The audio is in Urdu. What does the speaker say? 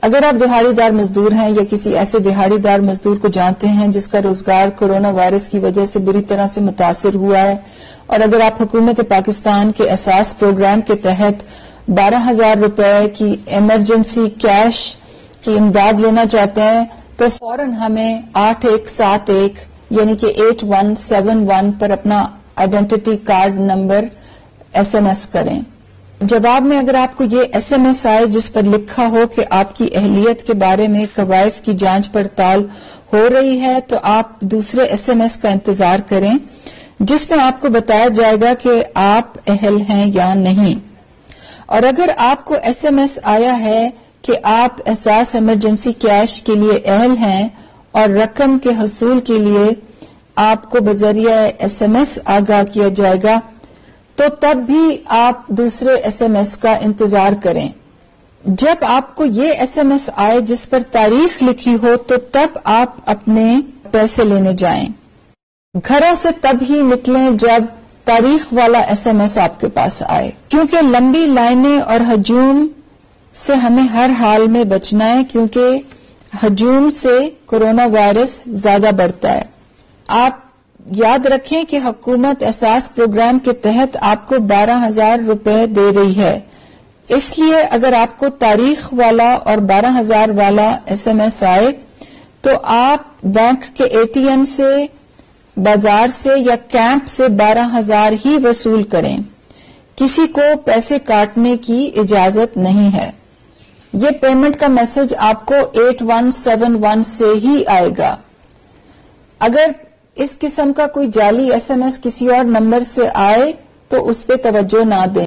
اگر آپ دہاڑی دار مزدور ہیں یا کسی ایسے دہاڑی دار مزدور کو جانتے ہیں جس کا روزگار کورونا وائرس کی وجہ سے بری طرح سے متاثر ہوا ہے، اور اگر آپ حکومت پاکستان کے احساس پروگرام کے تحت 12,000 روپے کی ایمرجنسی کیش کی امداد لینا چاہتے ہیں تو فوراً ہمیں 8171 یعنی کہ 8171 پر اپنا آئیڈینٹی کارڈ نمبر SMS کریں۔ جواب میں اگر آپ کو یہ SMS آئے جس پر لکھا ہو کہ آپ کی اہلیت کے بارے میں قوائف کی جانچ پڑتال ہو رہی ہے تو آپ دوسرے SMS کا انتظار کریں جس میں آپ کو بتایا جائے گا کہ آپ اہل ہیں یا نہیں۔ اور اگر آپ کو SMS آیا ہے کہ آپ احساس ایمرجنسی کیش کے لیے اہل ہیں اور رقم کے حصول کے لیے آپ کو بذریعہ SMS آگاہ کیا جائے گا تو تب بھی آپ دوسرے SMS کا انتظار کریں۔ جب آپ کو یہ SMS آئے جس پر تاریخ لکھی ہو تو تب آپ اپنے پیسے لینے جائیں۔ گھروں سے تب ہی نکلیں جب تاریخ والا SMS آپ کے پاس آئے، کیونکہ لمبی لائنیں اور ہجوم سے ہمیں ہر حال میں بچنا ہے، کیونکہ ہجوم سے کورونا وائرس زیادہ بڑھتا ہے۔ آپ یاد رکھیں کہ حکومت احساس پروگرام کے تحت آپ کو 12,000 روپے دے رہی ہے، اس لیے اگر آپ کو تاریخ والا اور 12,000 والا SMS آئے تو آپ بینک کے ATM سے، بازار سے یا کیمپ سے 12,000 ہی وصول کریں، کسی کو پیسے کاٹنے کی اجازت نہیں ہے۔ یہ پیمنٹ کا میسج آپ کو 8171 سے ہی آئے گا۔ اگر اس قسم کا کوئی جعلی SMS کسی اور نمبر سے آئے تو اس پہ توجہ نہ دیں۔